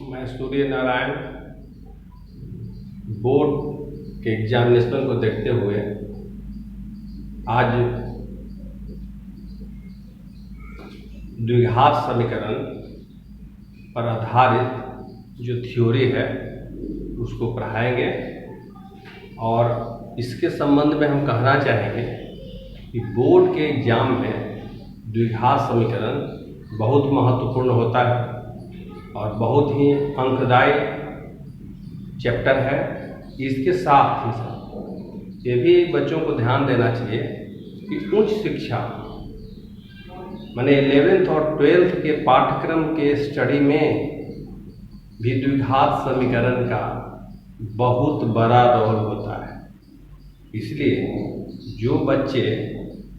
मैं सूर्य नारायण बोर्ड के एग्जामिनेशन को देखते हुए आज द्विघात समीकरण पर आधारित जो थ्योरी है उसको पढ़ाएंगे और इसके संबंध में हम कहना चाहेंगे कि बोर्ड के एग्जाम में द्विघात समीकरण बहुत महत्वपूर्ण होता है और बहुत ही अंकदायी चैप्टर है। इसके साथ ही साथ ये भी बच्चों को ध्यान देना चाहिए कि उच्च शिक्षा माने 11th और 12th के पाठ्यक्रम के स्टडी में भी द्विघात समीकरण का बहुत बड़ा रोल होता है। इसलिए जो बच्चे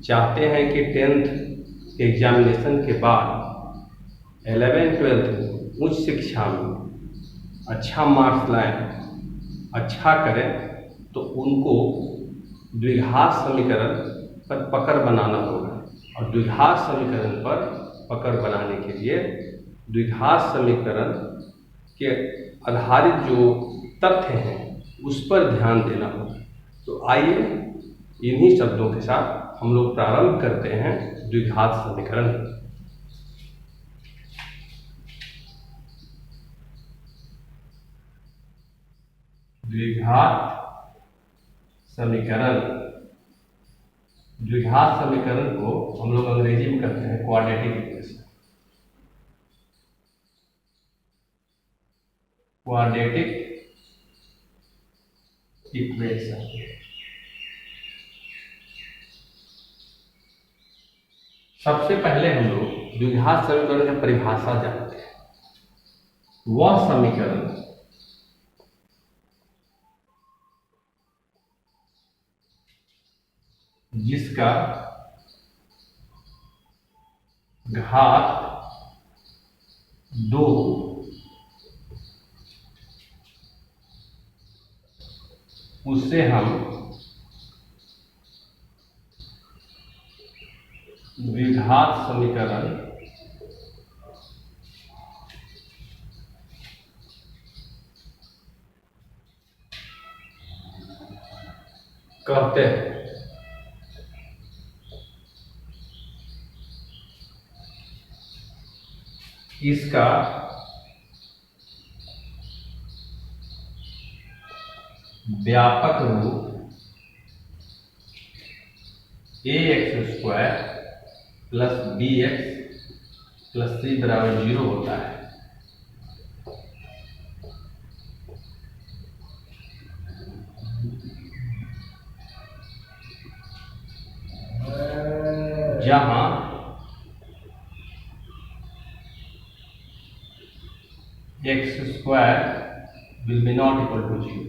चाहते हैं कि 10th एग्जामिनेशन के बाद 11th-12th उच्च शिक्षा में अच्छा मार्क्स लाएं, अच्छा करें, तो उनको द्विघात समीकरण पर पकड़ बनाना होगा। और द्विघात समीकरण पर पकड़ बनाने के लिए द्विघात समीकरण के आधारित जो तथ्य हैं उस पर ध्यान देना होगा। तो आइए इन्हीं शब्दों के साथ हम लोग प्रारंभ करते हैं द्विघात समीकरण। द्विघात समीकरण को हम लोग अंग्रेजी में कहते हैं क्वाड्रेटिक इक्वेशन। सबसे पहले हम लोग द्विघात समीकरण की परिभाषा जानते हैं। वह समीकरण जिसका घात 2 उससे हम द्विघात समीकरण कहते हैं। इसका व्यापक रूप ax² plus bx plus c बराबर 0 होता है। जहां x² will be not equal to 0।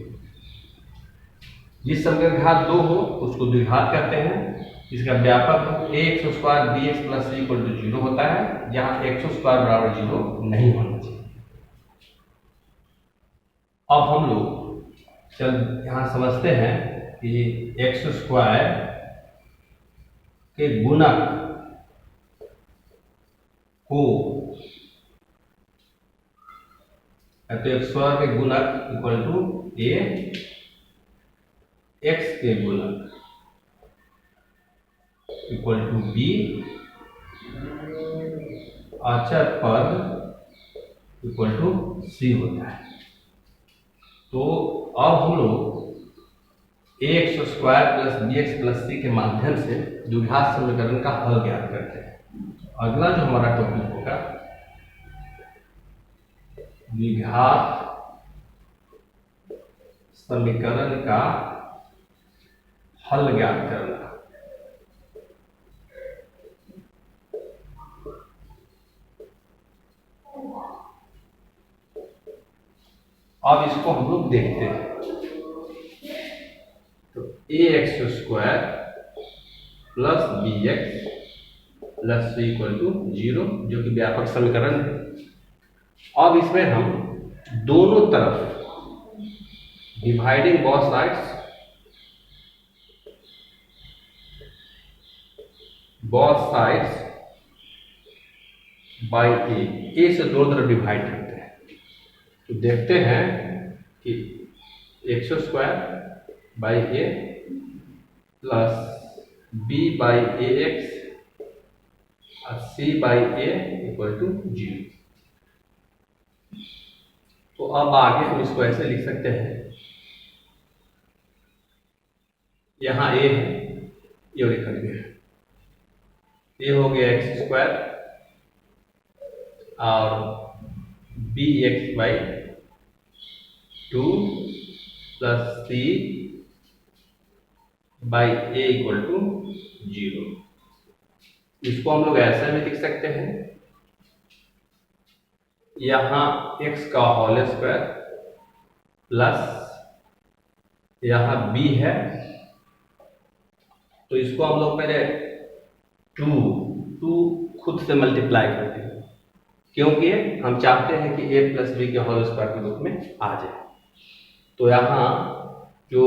जिस समीकरण का घात 2 हो उसको द्विघात कहते हैं। इसका व्यापक रूप ax² bx plus c equal to 0 होता है, जहां x² बराबर 0 नहीं होना चाहिए। अब हम लोग यहां समझते हैं कि x² के गुणक को तो x² के गुणक इक्वल टू a x के गुणक इक्वल टू b अचर पद इक्वल टू c होता है। तो अब हम लोग ax² plus bx plus c के माध्यम से द्विघात समीकरण का हल ज्ञात करते हैं। अगला जो हमारा टॉपिक होगा द्विघात समीकरण का हल ज्ञात करना। अब इसको हम लोग देखते हैं। तो ax² plus bx plus c equal to 0 जो कि व्यापक समीकरण है। अब इसमें हम दोनों तरफ dividing both sides by a से दोनों तरफ डिवाइड करते हैं। देखते हैं कि x square by a plus b by a x और c by a equal to 0। तो अब आगे हम इसको ऐसे लिख सकते हैं, यहाँ ए है, ये लिखा गया है, ये हो गया एक्स स्क्वायर और b x by 2 plus c by a equal to 0। इसको हम लोग ऐसा भी लिख सकते हैं, यहाँ x का होल स्क्वायर प्लस यहाँ b है, तो इसको हम लोग पहले 2 खुद से मल्टीप्लाई करते हैं, क्योंकि हम चाहते हैं कि a प्लस बी के होल स्क्वायर के रूप में आ जाए। तो यहाँ जो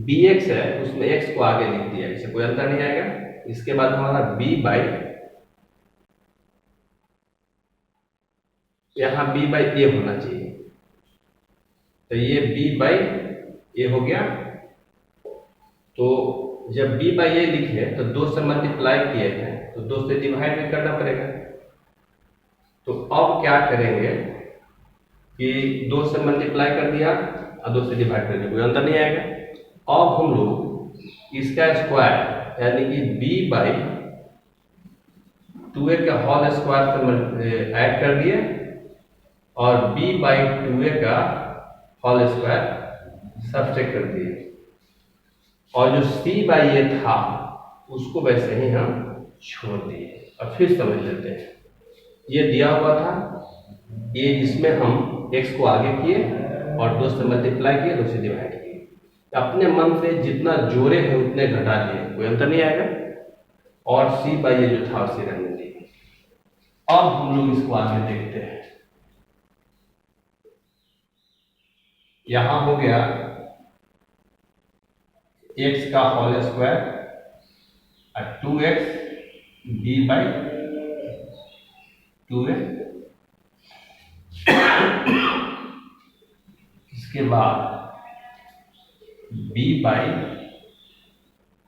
bx है उसमें x को आगे लिख दिया, इससे कोई अंतर नहीं आएगा। इसके बाद हमारा b बाई, यहाँ b बाई ए होना चाहिए, तो ये b बाई ए हो गया। तो जब b बाई ए लिखे तो 2 से मल्टीप्लाई किए हैं, तो 2 से डिवाइड भी करना पड़ेगा। तो अब क्या करेंगे कि 2 से मल्टीप्लाई कर दिया और 2 से डिवाइड कर दिया, कोई अंतर नहीं आएगा। अब हम लोग इसका स्क्वायर यानी कि b बाई 2a का होल स्क्वायर से ऐड कर दिए और b बाई 2a का होल स्क्वायर सब्ट्रैक्ट कर दिए, और जो c बाई ए था उसको वैसे ही हम छोड़ दिए। और फिर समझ लेते हैं, ये दिया हुआ था, ये इसमें हम x को आगे किए और 2 से मल्टीप्लाई किए, 2 से डिवाइड किए। अपने मन से जितना जोड़े हैं उतने घटा दिए, कोई अंतर नहीं आएगा। और c बाई ए जो था उसे रहने दिए। अब हम लोग इसको आगे देखते हैं, यहां हो गया x का होल स्क्वायर और 2x b बाई 2a, इसके बाद b बाई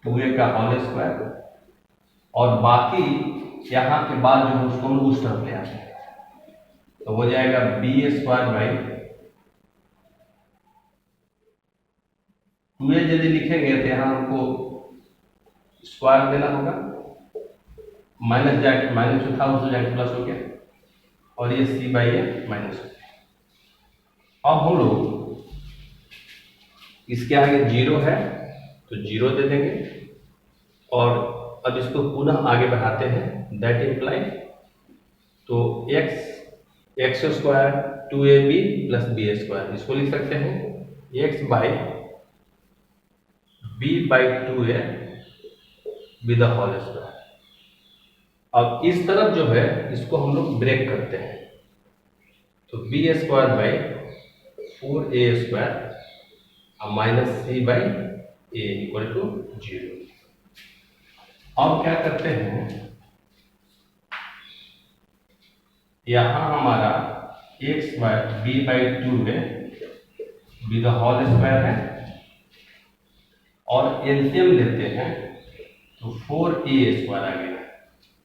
2a का होल स्क्वायर, और बाकी यहाँ के बाद जो है उसको हम उस तरफ ले आते हैं, तो हो जाएगा b स्क्वायर बाई 2a यदि लिखेंगे तो यहाँ हमको स्क्वायर देना होगा, माइनस जाके माइनस जो था उसको जाके प्लस हो गया, और ये c बाई ए माइनस हो गया। अब हम लोग इसके आगे 0 है तो 0 दे देंगे, और अब इसको पुनः आगे बढ़ाते हैं, दैट इम्प्लाई तो x square 2ab plus b square, इसको लिख सकते हैं x by b by 2a with whole square. अब इस तरफ जो है इसको हम लोग ब्रेक करते हैं, तो b square by 4a square और minus c by a equal to 0। अब क्या करते हैं, यहां हमारा x by b by 2a with whole square है, और एलसीएम लेते हैं तो 4a स्क्वायर आ गया,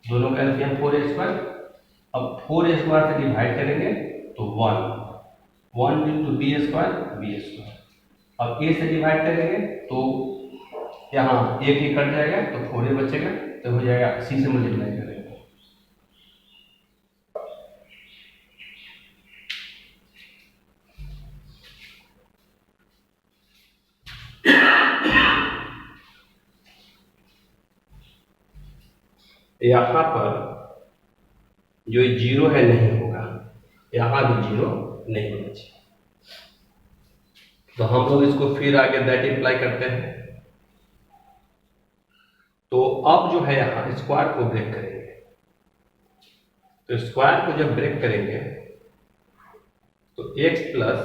दोनों का एलसीएम 4a स्क्वायर। अब 4a स्क्वायर से डिवाइड करेंगे तो 1 इंटू बी स्क्वायर। अब a से डिवाइड करेंगे तो यहाँ एक ही कट जाएगा तो 4a बचेगा, तो हो जाएगा c से मल्टीप्लाई करेंगे। यहाँ पर जो 0 है नहीं होगा, यहाँ भी 0 नहीं होना चाहिए, तो हम लोग इसको फिर आगे दैट इम्प्लाई करते हैं। तो अब जो है यहाँ स्क्वायर को ब्रेक करेंगे, तो स्क्वायर को जब ब्रेक करेंगे तो x plus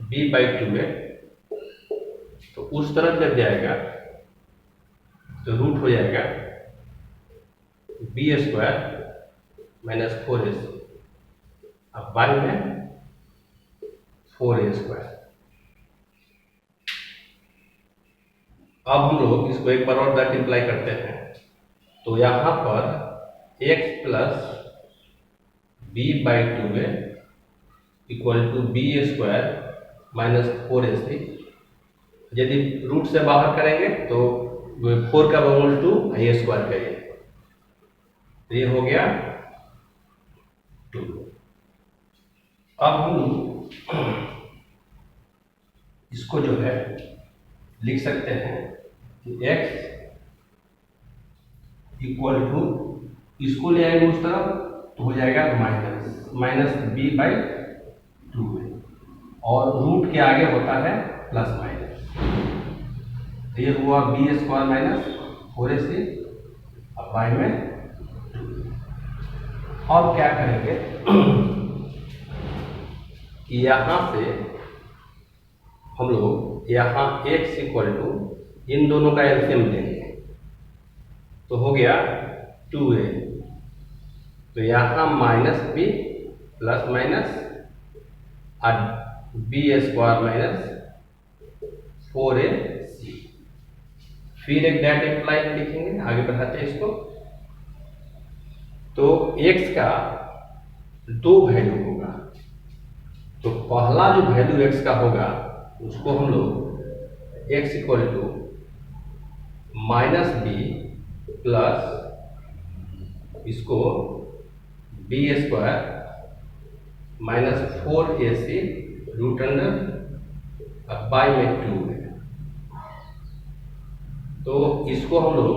b by 2a, तो उस तरफ जब जाएगा तो रूट हो जाएगा b स्क्वायर माइनस 4ac, अब y में 4a²। अब हम लोग इसको एक बार और मल्टीप्लाई करते हैं, तो यहाँ पर x plus b/2a equal to b² minus 4ac। यदि रूट से बाहर करेंगे तो 4 का वर्गमूल 2 a² करिए, तो ये हो गया 2। अब हम इसको जो है लिख सकते हैं कि x इक्वल टू, इसको ले आएंगे उस तरफ तो हो जाएगा माइनस b/2 और रूट के आगे होता है प्लस माइनस, तो ये हुआ b² माइनस 4ac। अब y में 2। अब क्या करेंगे कि यहाँ से हम लोग यहाँ x इक्वल टू इन दोनों का एलसीएम लेंगे, तो हो गया 2a। तो यहाँ माइनस b प्लस माइनस और b² माइनस 4ac। फिर एक दैट इम्प्लाई लिखेंगे, आगे बढ़ाते हैं इसको। तो x का 2 वैल्यू होगा, तो पहला जो वैल्यू x का होगा उसको हम लोग x equal to minus b plus इसको b² minus 4ac root under अब y में 2 है, तो इसको हम लोग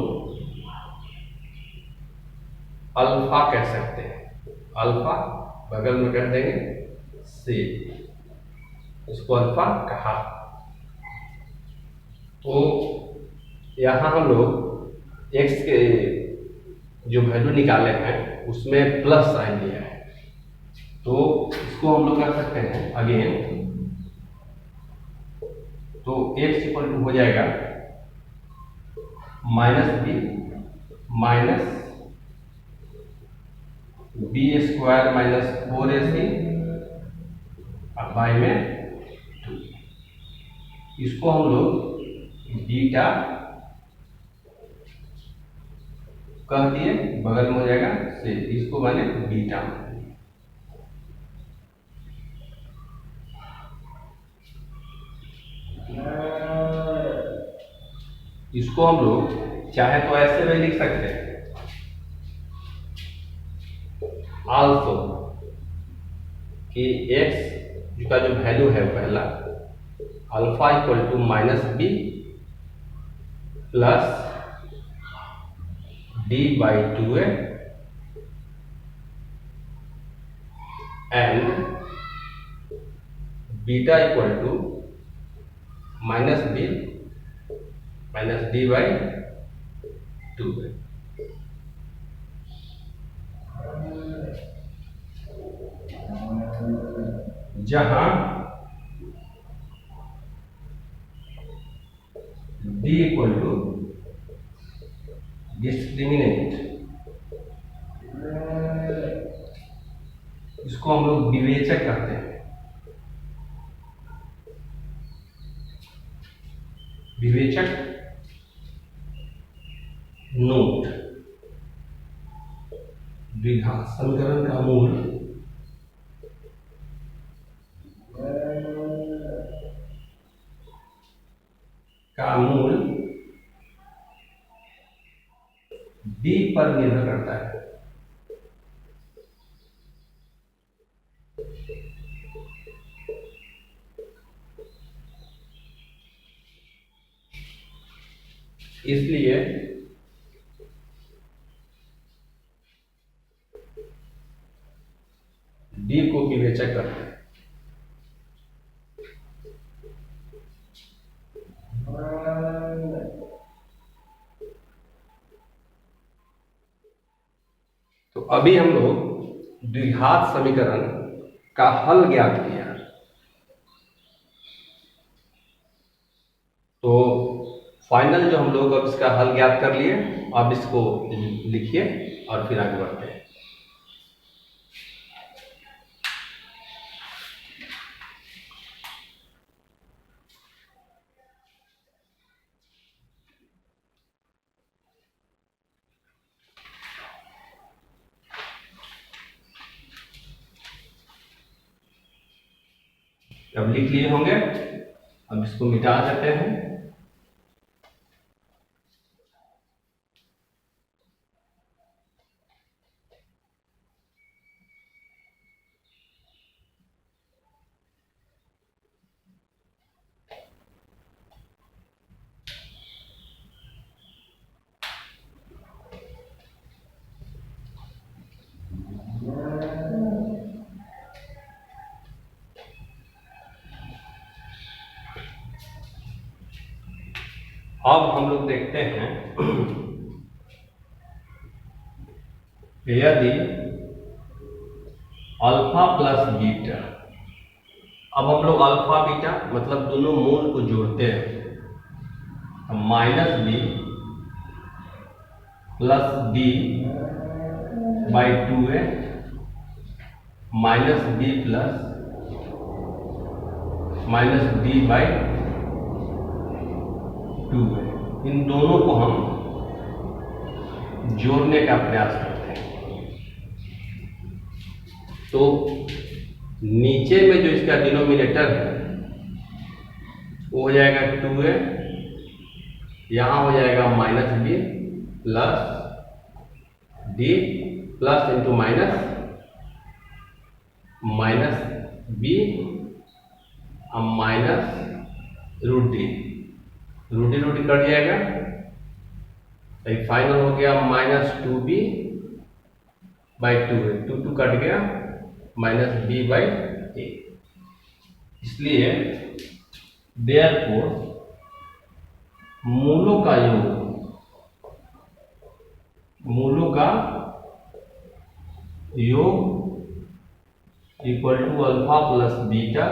अल्फा कह सकते हैं। अल्फा बगल में कर देंगे से, इसको अल्फा कहा। तो यहाँ हम लोग x के जो वैल्यू निकाले हैं उसमें प्लस साइन दिया है, तो इसको हम लोग कर सकते हैं अगेन। तो x इक्वल टू हो जाएगा minus b minus b² minus 4ac अब y में 2। इसको हम लोग बीटा कह दिए, बगल में हो जाएगा से, इसको माने बीटा। इसको हम लोग चाहे तो ऐसे में लिख सकते हैं आल्सो कि x का जो वैल्यू है पहला alpha equal to minus b plus d/2a and beta equal to minus b minus d/2a। जहां d इक्वल टू डिस्क्रिमिनेंट, इसको हम लोग विवेचक कहते हैं। विवेचक नोट, द्विघात समीकरण का मूल b पर निर्भर करता है। इसलिए d को विवेचक करते हैं। तो अभी हम लोग द्विघात समीकरण का हल ज्ञात किया, तो फाइनल जो हम लोग अब इसका हल ज्ञात कर लिए, अब इसको लिखिए और फिर आगे बढ़ते हैं। अब लिख लिए होंगे। अब इसको मिटा देते हैं। अब हम लोग देखते हैं यदि अल्फा प्लस बीटा, अब हम लोग अल्फा बीटा मतलब दोनों मूल को जोड़ते हैं। Minus b plus d by 2a minus b plus minus d by 2a, इन दोनों को हम जोड़ने का प्रयास करते हैं। तो नीचे में जो इसका डिनोमिनेटर है वो हो जाएगा 2a, यहाँ हो जाएगा minus b plus d plus into minus minus b minus root d, root d cut जाएगा। तो फाइनल हो गया minus 2b by 2a, 2 cut गया, माइनस b बाई a। इसलिए देयरफॉर मूलों का योग equal to alpha plus beta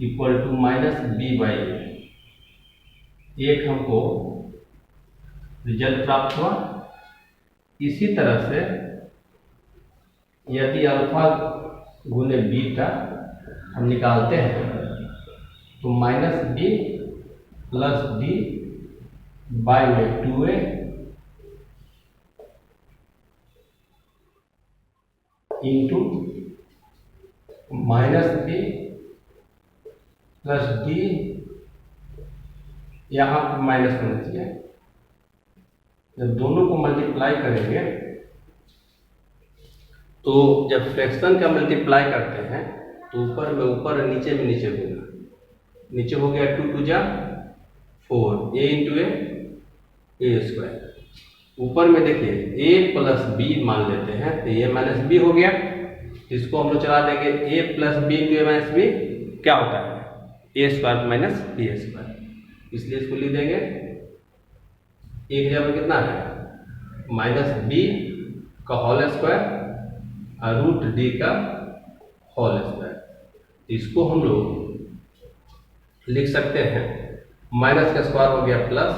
equal to minus b by a. एक हमको रिजल्ट प्राप्त हुआ। इसी तरह से यदि अल्फा गुने बीटा हम निकालते हैं तो minus b plus d by में 2a into minus b plus d, यहाँ पर माइनस होना चाहिए। जब दोनों को मल्टीप्लाई करेंगे तो जब फ्रैक्शन का मल्टीप्लाई करते हैं तो ऊपर में ऊपर और नीचे में नीचे होगा। नीचे हो गया 2 2 जा 4, a इंटू ए स्क्वायर। ऊपर में देखिए a प्लस बी मान लेते हैं तो a माइनस बी हो गया। इसको हम लोग चला देंगे a plus b into a minus b क्या होता है, a square minus b square. इसलिए इसको लिख देंगे एक जगह पर कितना है माइनस बी का होल स्क्वायर और रूट डी का होल स्क्वायर। इसको हम लोग लिख सकते हैं माइनस का स्क्वायर हो गया प्लस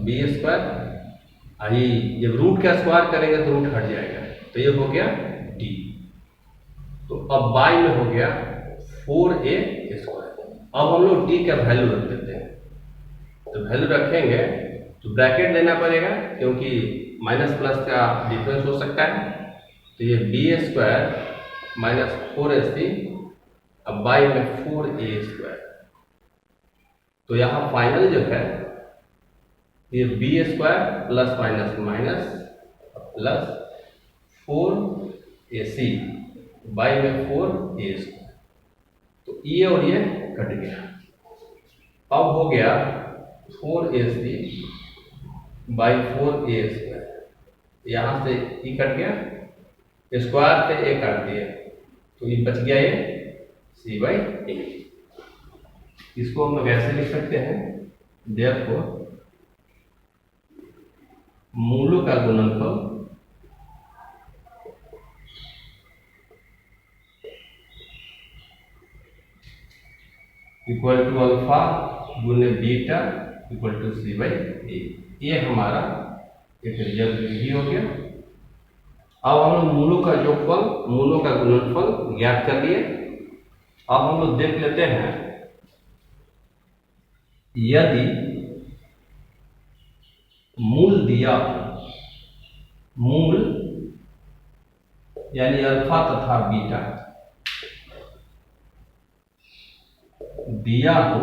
बी स्क्वायर, आई जब रूट का स्क्वायर करेंगे तो रूट हट जाएगा, तो ये हो गया डी। तो अब बाई में हो गया 4a स्क्वायर। अब हम लोग डी का वैल्यू रख देते हैं। तो वैल्यू रखेंगे तो ब्रैकेट लेना पड़ेगा क्योंकि माइनस प्लस का डिफरेंस हो सकता है। तो ये बी स्क्वायर माइनस 4ac अब बाई में 4a स्क्वायर। तो यहाँ फाइनल जो है ये b square plus minus minus plus 4ac by में 4a स्क्वायर। तो ये और ये कट गया। अब हो गया 4ac बाई 4a स्क्वायर। यहाँ से e कट गया, स्क्वायर पे a काट दिया तो ये बच गया ये c बाई a। इसको हम लोग ऐसे लिख सकते हैं देयरफॉर मूलों का गुणनफल इक्वल टू अल्फा गुने beta equal to c by a. ये हमारा एक रिजल्ट भी हो गया। अब हम लोग मूलों का योगफल मूलों का गुणनफल ज्ञात कर लिए। अब हम लोग देख लेते हैं यदि मूल दिया मूल यानी अल्फा तथा बीटा दिया हो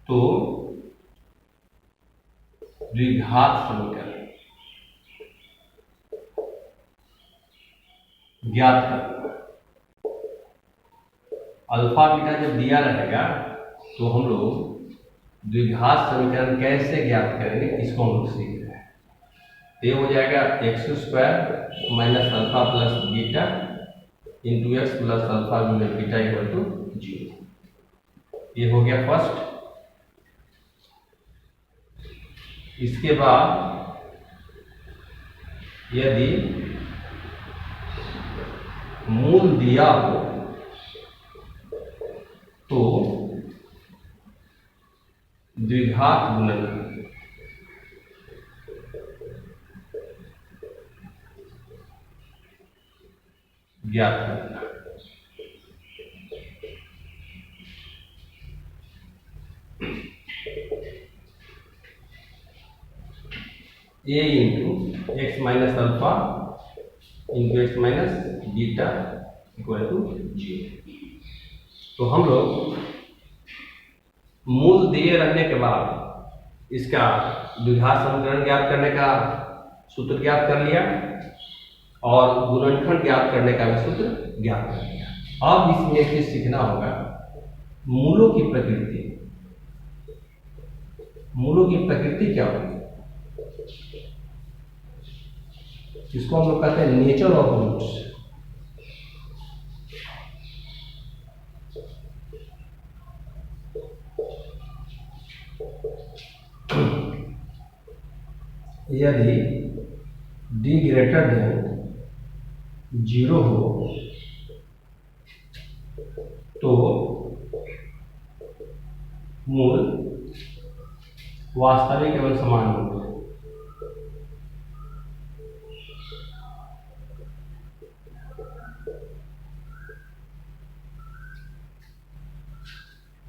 तो द्विघात समीकरण ज्ञात करना। अल्फा बीटा जब दिया रहेगा तो हम लोग द्विघात समीकरण कैसे ज्ञात करेंगे, इसको हम लोग सीख रहे हैं। ये हो जाएगा x square minus alpha plus beta into x plus alpha गुणे बीटा इक्वल टू 0। ये हो गया फर्स्ट। इसके बाद यदि मूल दिया हो तो द्विघात गुणनखंड ज्ञात करना। A into x minus alpha into x minus beta equal to 0। तो हम लोग मूल दिए रहने के बाद इसका द्विघात समीकरण ज्ञात करने का सूत्र ज्ञात कर लिया और गुणनखंड ज्ञात करने का भी सूत्र ज्ञात कर लिया। अब इसमें एक चीज सीखना होगा, मूलों की प्रकृति। मूलों की प्रकृति क्या होगी, इसको हम लोग कहते हैं नेचर ऑफ रूट्स। यदि d ग्रेटर देन 0 हो तो मूल वास्तविक एवं समान होंगे।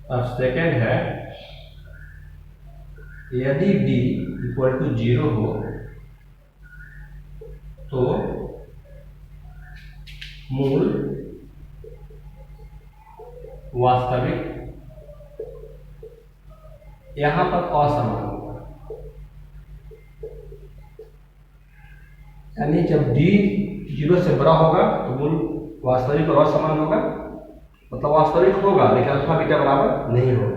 अब सेकंड है, यदि d इक्वल टू 0 हो तो मूल वास्तविक यहां पर असमान होगा। यानी जब d 0 से बड़ा होगा तो मूल वास्तविक और असमान होगा, मतलब वास्तविक होगा लेकिन अल्फा बीटा बराबर नहीं होगा।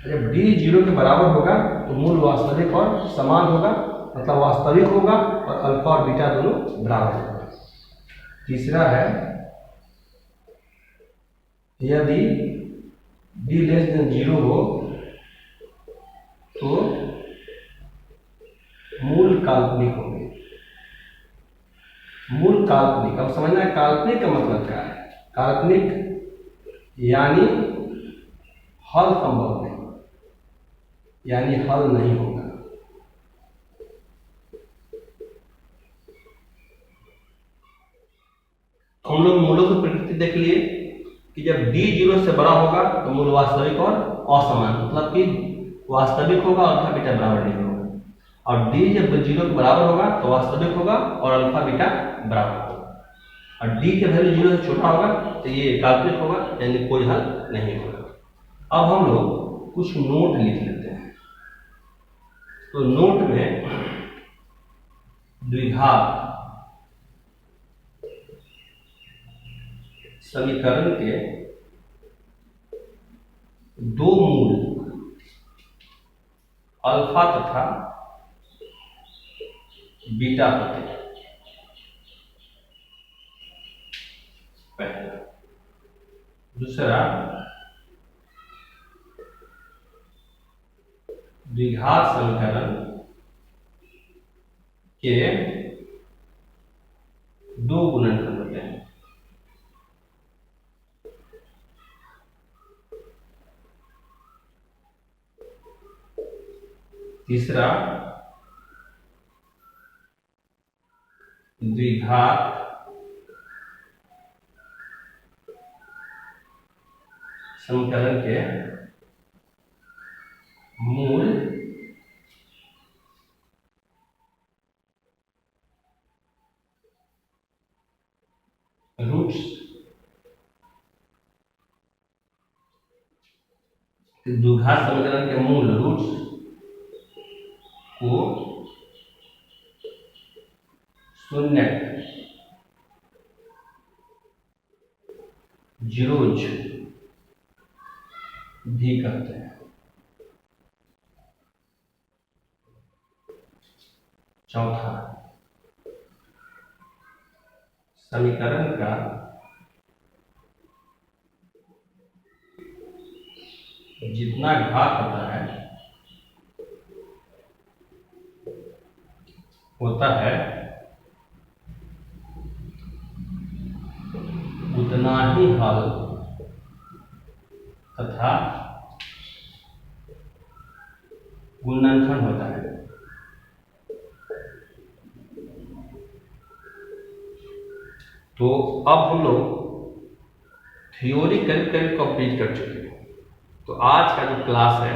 जब d 0 के बराबर होगा तो मूल वास्तविक और समान होगा, मतलब वास्तविक होगा और अल्फा और बीटा दोनों बराबर होगा। तीसरा है, यदि d लेस देन 0 हो तो मूल काल्पनिक होंगे। मूल काल्पनिक, अब समझना है काल्पनिक का मतलब क्या है। काल्पनिक यानी हल संभव नहीं, यानी हल नहीं होगा। हम लोग मूलों की प्रकृति देख लिए कि जब d 0 से बड़ा होगा तो मूल वास्तविक और असमान, मतलब कि वास्तविक होगा और अल्फा बीटा बराबर नहीं होगा, और d जब 0 के बराबर होगा तो वास्तविक होगा और अल्फा बीटा बराबर होगा, और d के वैल्यू 0 से छोटा होगा तो ये काल्पनिक होगा, यानी कोई हल नहीं होगा। अब हम लोग कुछ नोट लिख लेते हैं। तो नोट में द्विघात समीकरण के दो मूल अल्फा तथा बीटा होते हैं। पहला। दूसरा, द्विघात समीकरण के दो गुणनखंड होते हैं। तीसरा, द्विघात समीकरण के मूल रूट्स द्विघात समीकरण के मूल रूट्स को शून्य जीरोज भी कहते हैं। चौथा, समीकरण का जितना घात होता है उतना ही हल तथा गुणनखंड होता है। तो अब हम लोग थ्योरी करीब करीब कंप्लीट कर चुके हैं। तो आज का जो क्लास है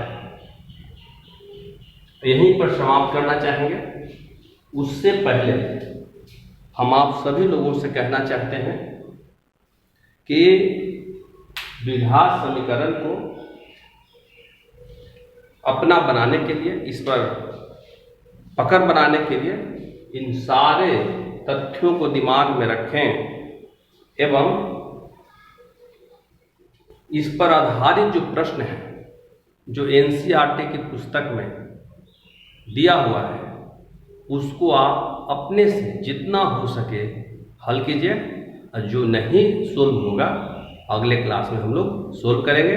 यहीं पर समाप्त करना चाहेंगे। उससे पहले हम आप सभी लोगों से कहना चाहते हैं कि द्विघात समीकरण को अपना बनाने के लिए, इस पर पकड़ बनाने के लिए इन सारे तथ्यों को दिमाग में रखें एवं इस पर आधारित जो प्रश्न है जो एनसीईआरटी की पुस्तक में दिया हुआ है उसको आप अपने से जितना हो सके हल कीजिए। जो नहीं सोल्व होगा अगले क्लास में हम लोग सोल्व करेंगे।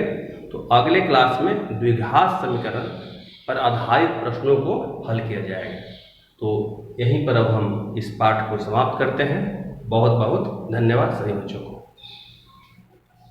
तो अगले क्लास में द्विघात समीकरण पर आधारित प्रश्नों को हल किया जाएगा। तो यहीं पर अब हम इस पाठ को समाप्त करते हैं। बहुत बहुत धन्यवाद सभी बच्चों को।